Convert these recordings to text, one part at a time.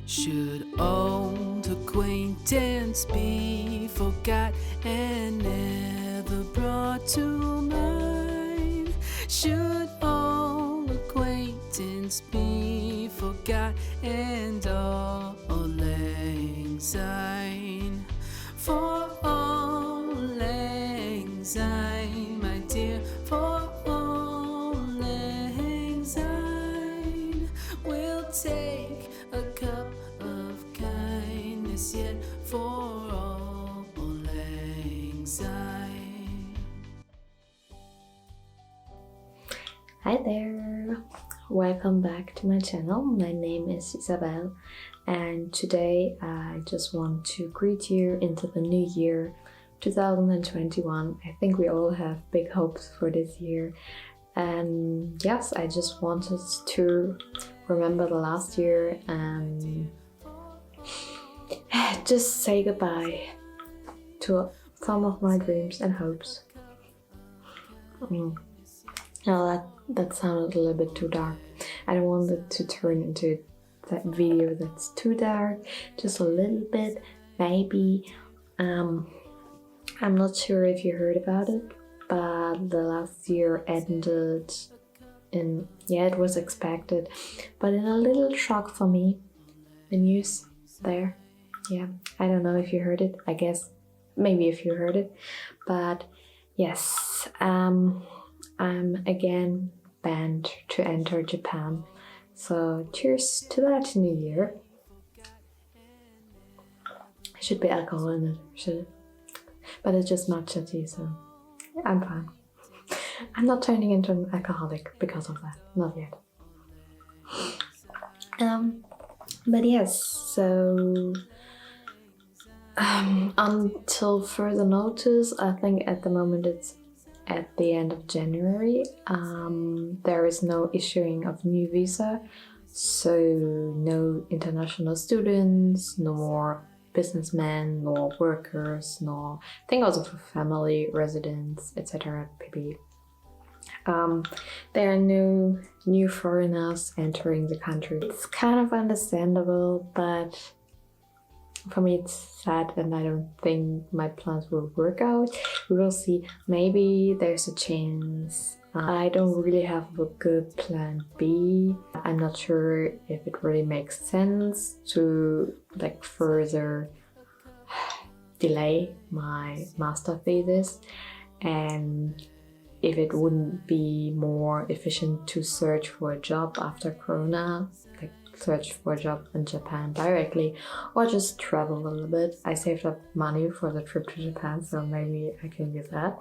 Should old acquaintance be forgot and never brought to mind? Should old acquaintance be forgot and all lang syne? For all lang syne, my dear, for all lang syne, we'll take a cup of kindness yet for all lang syne. Hi there! Welcome back to my channel. My name is Isabel, and today I just want to greet you into the new year 2021. I think we all have big hopes for this year, and yes, I just wanted to remember the last year and just say goodbye to some of my dreams and hopes. Now that sounded a little bit too dark. I don't want it to turn into that video that's too dark, just a little bit, maybe. I'm not sure if you heard about it, but the last year ended in, it was expected, but in a little shock for me. The news there, I don't know if you heard it. I guess maybe if you heard it, but yes, I'm again banned to enter Japan. So cheers to that new year. Should be alcohol in it, should it? But it's just matcha tea, so I'm fine. I'm not turning into an alcoholic because of that, not yet. But yes, so until further notice, I think at the moment it's at the end of January. There is no issuing of new visa, so no international students, no more businessmen, no workers, no, I think also for family residents, etc. pp. There are no new foreigners entering the country. It's kind of understandable, but for me it's sad and I don't think my plans will work out. We will see. Maybe there's a chance. I don't really have a good plan B. I'm not sure if it really makes sense to further delay my master thesis, and if it wouldn't be more efficient to search for a job after Corona, search for a job in Japan directly, or just travel a little bit. I saved up money for the trip to Japan, so maybe I can use that.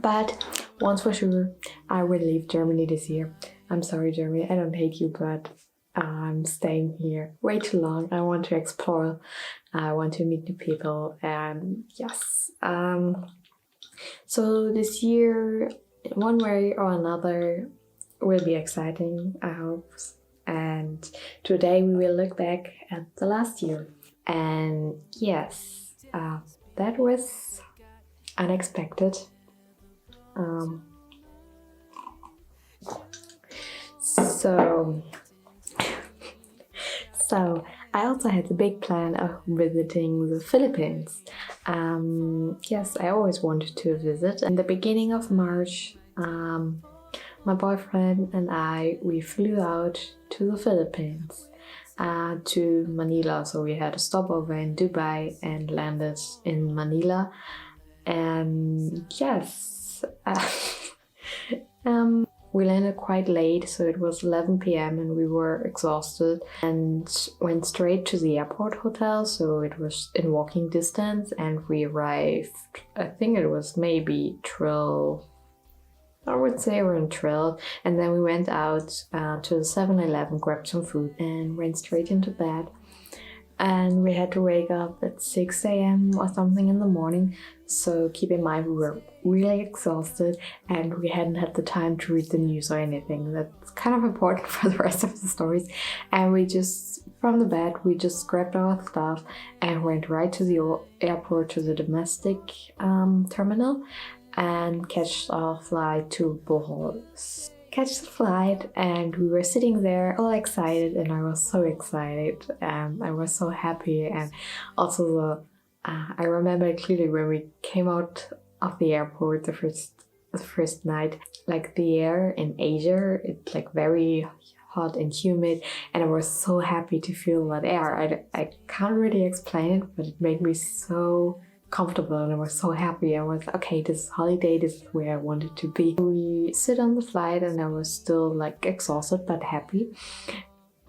But once for sure, I will leave Germany this year. I'm sorry, Germany, I don't hate you, but I'm staying here way too long. I want to explore, I want to meet new people, and yes. So this year, in one way or another, will be exciting, I hope. And today we will look back at the last year. And yes, that was unexpected. So I also had the big plan of visiting the Philippines. Yes, I always wanted to visit. In the beginning of March, my boyfriend and we flew out to the Philippines, to Manila. So we had a stopover in Dubai and landed in Manila. And yes, we landed quite late, so it was 11 p.m. and we were exhausted and went straight to the airport hotel, so it was in walking distance, and we arrived, I think it was maybe 12, I would say around 12, and then we went out to the 7-Eleven, grabbed some food and went straight into bed. And we had to wake up at 6 a.m. or something in the morning, so keep in mind we were really exhausted and we hadn't had the time to read the news or anything. That's kind of important for the rest of the stories. And we just, from the bed, we just grabbed our stuff and went right to the airport, to the domestic terminal, and catched our flight to Bohol. catch the flight, and we were sitting there all excited, and I was so excited. I was so happy, and also I remember clearly when we came out of the airport the first night, like the air in Asia, it's like very hot and humid, and I was so happy to feel that air. I can't really explain it, but it made me so comfortable, and I was so happy. I was okay, this holiday, this is where I wanted to be. We sit on the flight, and I was still like exhausted but happy.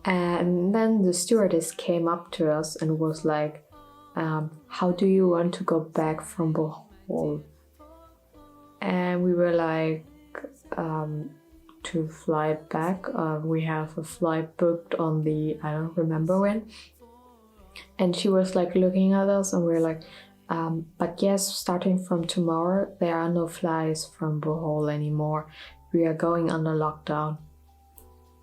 And then the stewardess came up to us and was like, how do you want to go back from Bohol? And we were like, to fly back. We have a flight booked on the, I don't remember when. And she was like looking at us, and we are like, but yes, starting from tomorrow, there are no flights from Bohol anymore. We are going under lockdown.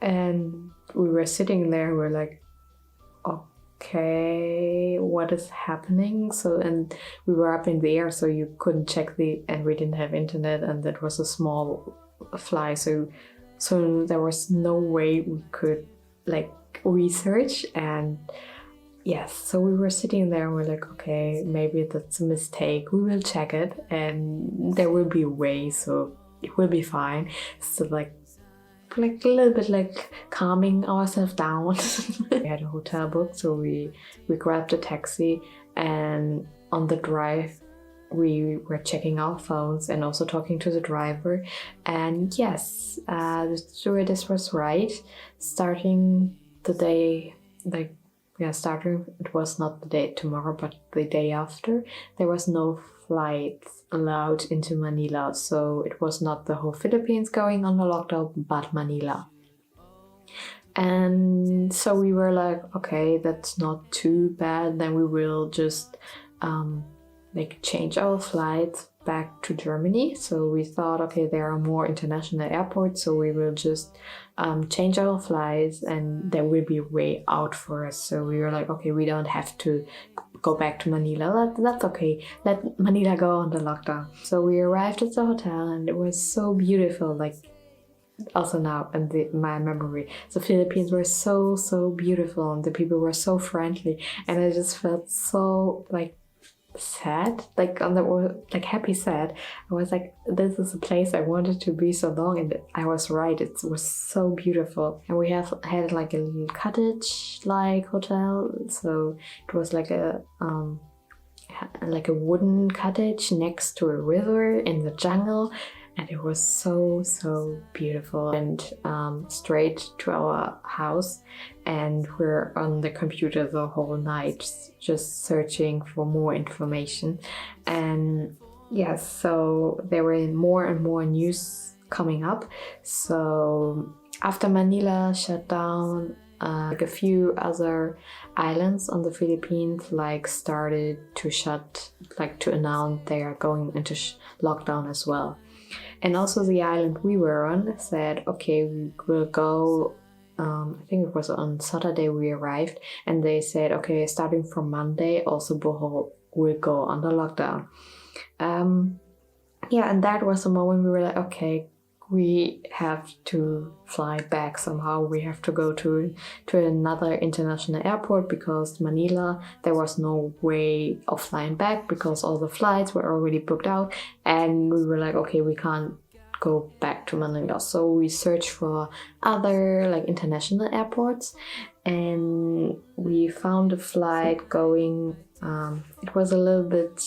And we were sitting there, we're like, okay, what is happening? So, and we were up in the air, so you couldn't check and we didn't have internet, and that was a small fly, so there was no way we could like research. And yes, so we were sitting there and we're like, okay, maybe that's a mistake, we will check it and there will be a way, so it will be fine. So like a little bit like calming ourselves down. We had a hotel booked, so we grabbed a taxi, and on the drive we were checking our phones and also talking to the driver. And yes, the stewardess was right. Starting the day, it was not the day tomorrow, but the day after, there was no flights allowed into Manila. So it was not the whole Philippines going on the lockdown, but Manila. And so we were like, okay, that's not too bad. Then we will just change our flights back to Germany. So we thought, okay, there are more international airports, so we will just change our flights and there will be a way out for us. So we were like, okay, we don't have to go back to Manila. That's okay. Let Manila go on the lockdown. So we arrived at the hotel, and it was so beautiful. Like also now in my memory, the Philippines were so beautiful, and the people were so friendly, and I just felt so like sad, like on the like happy sad. I was like, this is a place I wanted to be so long, and I was right, it was so beautiful. And we had like a little cottage like hotel, so it was like a wooden cottage next to a river in the jungle, and it was so beautiful. And straight to our house, and we're on the computer the whole night just searching for more information. And yes, so there were more and more news coming up. So after Manila shut down, like a few other islands on the Philippines started to announce they are going into lockdown as well. And also the island we were on said, okay, we will go, I think it was on Saturday we arrived, and they said, okay, starting from Monday, also Bohol will go under lockdown. And that was the moment we were like, okay, we have to fly back somehow. We have to go to another international airport, because Manila, there was no way of flying back because all the flights were already booked out. And we were like, okay, we can't go back to Manila. So we searched for other international airports, and we found a flight going, it was a little bit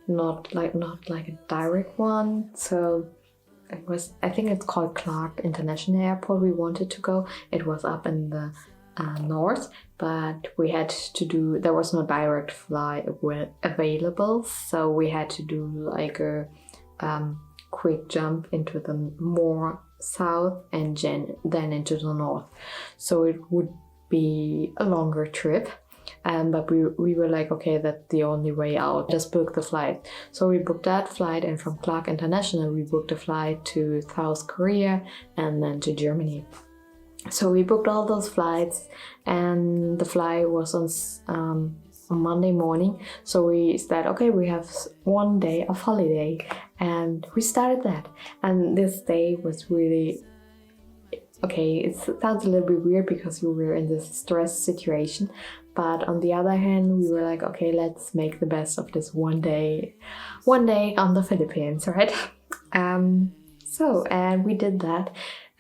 not like a direct one, so it was, I think it's called Clark International Airport. We wanted to go. It was up in the north, but we had to do, there was no direct flight available, so we had to do like a quick jump into the more south and then into the north. So it would be a longer trip. But we were like, okay, that's the only way out. Just book the flight. So we booked that flight, and from Clark International, we booked a flight to South Korea and then to Germany. So we booked all those flights, and the flight was on on Monday morning. So we said, okay, we have one day of holiday, and we started that. And this day was really, okay, it sounds a little bit weird because you were in this stress situation. But on the other hand, we were like, okay, let's make the best of this one day on the Philippines, right? And we did that.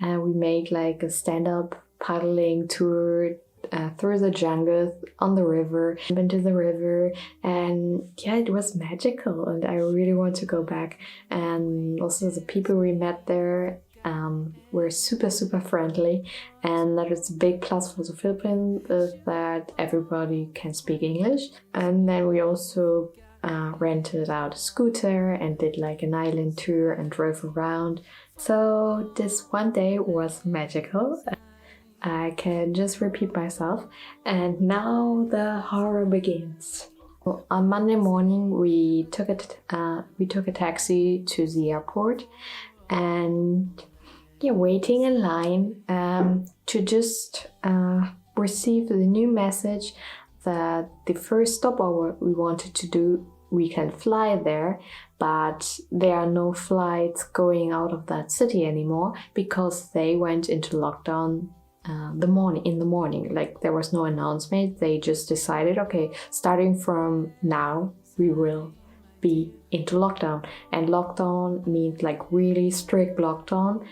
And we made like a stand-up paddling tour through the jungle on the river, into the river, and yeah, it was magical, and I really want to go back. And also the people we met there were super friendly, and that is a big plus for the Philippines, is that everybody can speak English. And then we also rented out a scooter and did like an island tour and drove around. So this one day was magical. I can just repeat myself. And now the horror begins. On Monday morning, we took a taxi to the airport, and waiting in line to just receive the new message that the first stopover we wanted to do, we can fly there, but there are no flights going out of that city anymore because they went into lockdown in the morning. Like, there was no announcement. They just decided, okay, starting from now we will be into lockdown. And lockdown means like really strict lockdown,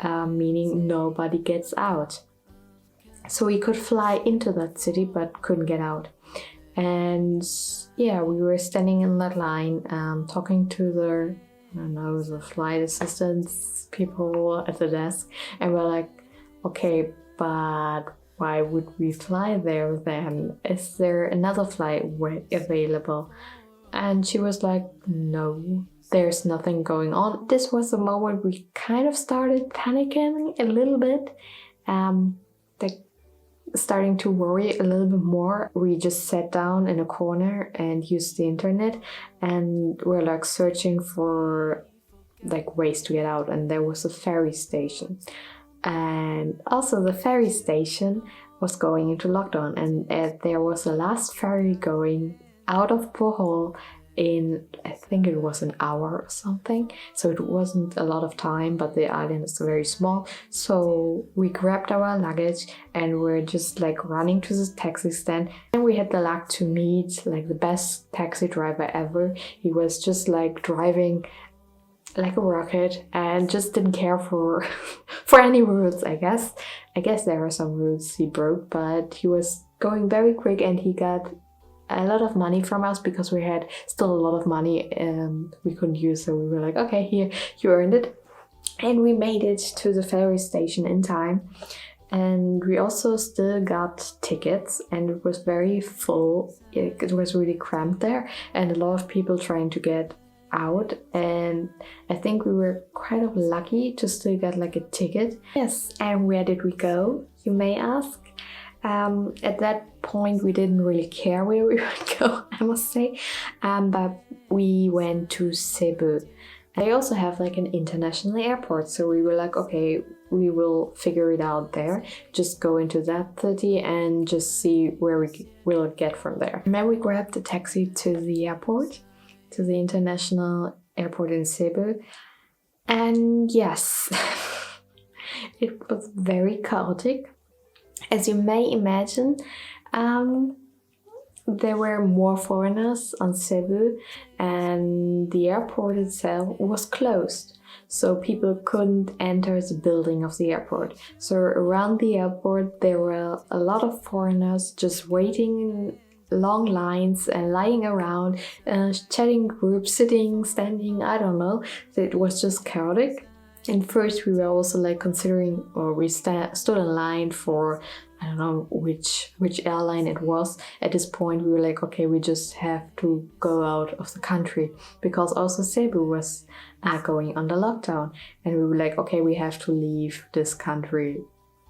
meaning nobody gets out. So we could fly into that city but couldn't get out. And yeah, we were standing in that line, talking to the flight assistants, people at the desk, and we're like, okay, but why would we fly there then? Is there another flight available? And she was like, no, there's nothing going on. This was the moment we kind of started panicking a little bit, like starting to worry a little bit more. We just sat down in a corner and used the internet, and we're like searching for like ways to get out. And there was a ferry station, and also the ferry station was going into lockdown, and there was the last ferry going out of Bohol in, I think it was an hour or something. So it wasn't a lot of time, but the island is very small. So we grabbed our luggage and we're just like running to the taxi stand. And we had the luck to meet like the best taxi driver ever. He was just like driving like a rocket and just didn't care for any rules, I guess. I guess there are some rules he broke, but he was going very quick, and he got a lot of money from us because we had still a lot of money we couldn't use. So we were like, okay, here, you earned it. And we made it to the ferry station in time. And we also still got tickets, and it was very full. It was really cramped there, and a lot of people trying to get out. And I think we were kind of lucky to still get like a ticket. Yes, and where did we go, you may ask? At that point, we didn't really care where we would go, I must say, but we went to Cebu. They also have like an international airport, so we were like, okay, we will figure it out there. Just go into that city and just see where we will get from there. And then we grabbed a taxi to the airport, to the international airport in Cebu. And yes, it was very chaotic. As you may imagine, there were more foreigners on Cebu, and the airport itself was closed. So people couldn't enter the building of the airport. So around the airport, there were a lot of foreigners just waiting in long lines and lying around, chatting groups, sitting, standing, I don't know. It was just chaotic. And first we were also like considering, or we stood in line for, I don't know which airline it was. At this point we were like, okay, we just have to go out of the country, because also Cebu was going under lockdown. And we were like, okay, we have to leave this country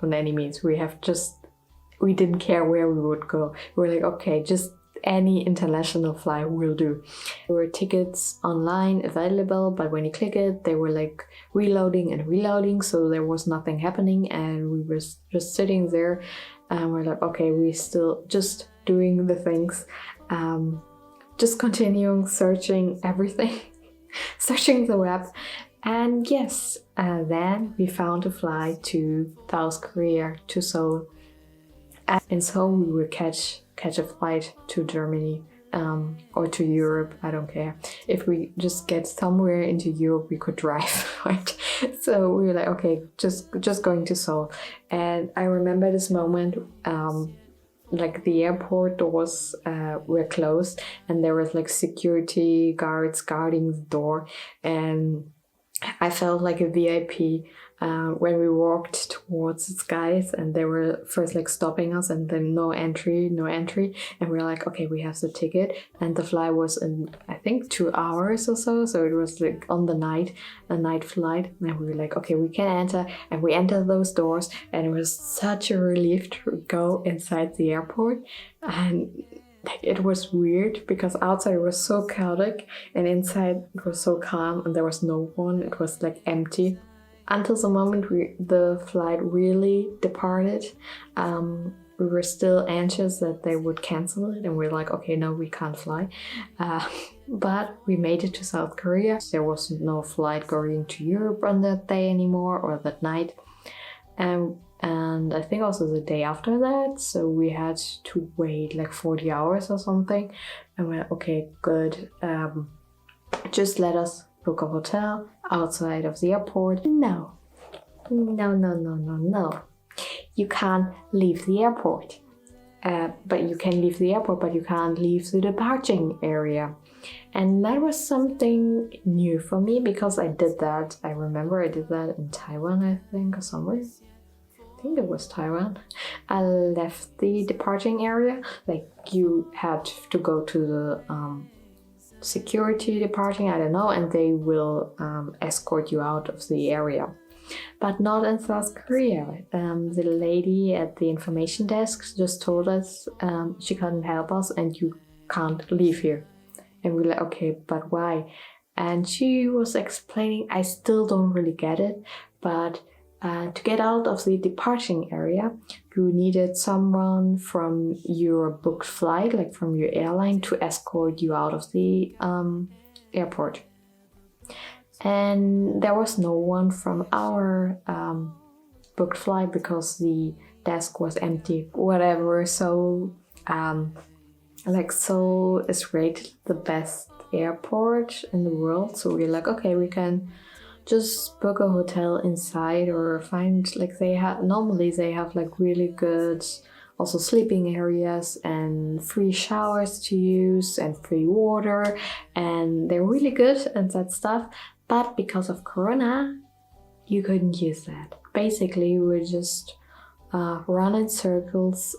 on any means. We didn't care where we would go. We were like, okay, just any international flight will do. There were tickets online available, but when you click it, they were like reloading, so there was nothing happening, and we were just sitting there, and we're like, okay, we still just doing the things. just continuing searching everything, searching the web. And yes, then we found a flight to South Korea, to Seoul. And in Seoul, we would catch a flight to Germany or to Europe. I don't care. If we just get somewhere into Europe, we could drive, right? So we were like, okay, just going to Seoul. And I remember this moment. Like the airport doors were closed, and there was like security guards guarding the door, and I felt like a VIP when we walked towards the skies, and they were first like stopping us, and then no entry, and we were like, okay, we have the ticket, and the flight was in I think 2 hours or so, so it was like on the night, a night flight, and we were like, okay, we can enter, and we entered those doors, and it was such a relief to go inside the airport, and it was weird because outside it was so chaotic and inside it was so calm and there was no one. It was like empty until the moment the flight really departed. We were still anxious that they would cancel it, and we're like, okay, no, we can't fly. But we made it to South Korea. There was no flight going to Europe on that day anymore, or that night. And I think also the day after that, so we had to wait like 40 hours or something. And we're like, okay, good. Just let us book a hotel outside of the airport. No. You can't leave the airport. But you can leave the airport, but you can't leave the departing area. And that was something new for me because I did that. I remember I did that in Taiwan, I think, or somewhere. I think it was Taiwan. I left the departing area. Like you had to go to the security departing, I don't know, and they will escort you out of the area. But not in South Korea. The lady at the information desk just told us she couldn't help us and you can't leave here. And we were like, okay, but why? And she was explaining, I still don't really get it, but to get out of the departing area, you needed someone from your booked flight, like from your airline, to escort you out of the airport. And there was no one from our booked flight because the desk was empty, whatever. So, Seoul is rated the best airport in the world. So we're like, okay, we can just book a hotel inside or find like normally they have like really good also sleeping areas and free showers to use and free water, and they're really good and that stuff. But because of Corona, you couldn't use that. Basically, we would just run in circles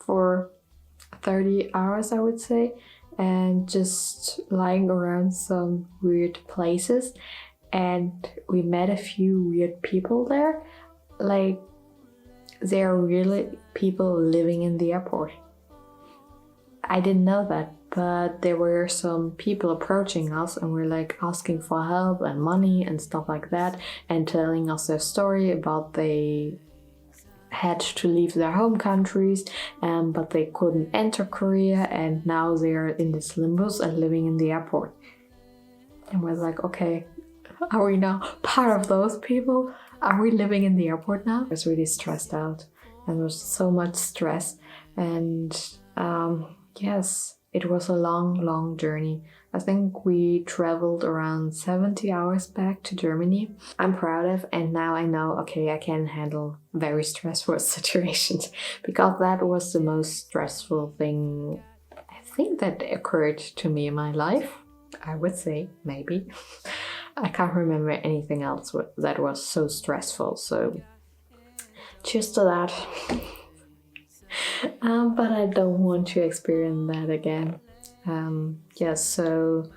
for 30 hours, I would say, and just lying around some weird places. And we met a few weird people there. Like, there are really people living in the airport. I didn't know that, but there were some people approaching us and were like asking for help and money and stuff like that, and telling us their story about they had to leave their home countries, but they couldn't enter Korea, and now they're in this limbos and living in the airport. And we're like, okay, are we now part of those people? Are we living in the airport now? I was really stressed out, and there was so much stress. And yes, it was a long journey. I think we traveled around 70 hours back to Germany. I'm proud of, and now I know, okay, I can handle very stressful situations, because that was the most stressful thing I think that occurred to me in my life. I would say, maybe. I can't remember anything else that was so stressful, so cheers to that. But I don't want to experience that again. So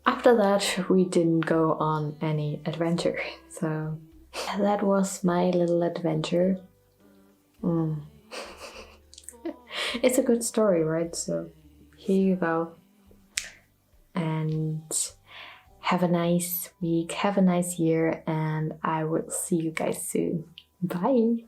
after that, we didn't go on any adventure. So that was my little adventure. It's a good story, right? So here you go. And have a nice week, have a nice year, and I will see you guys soon. Bye!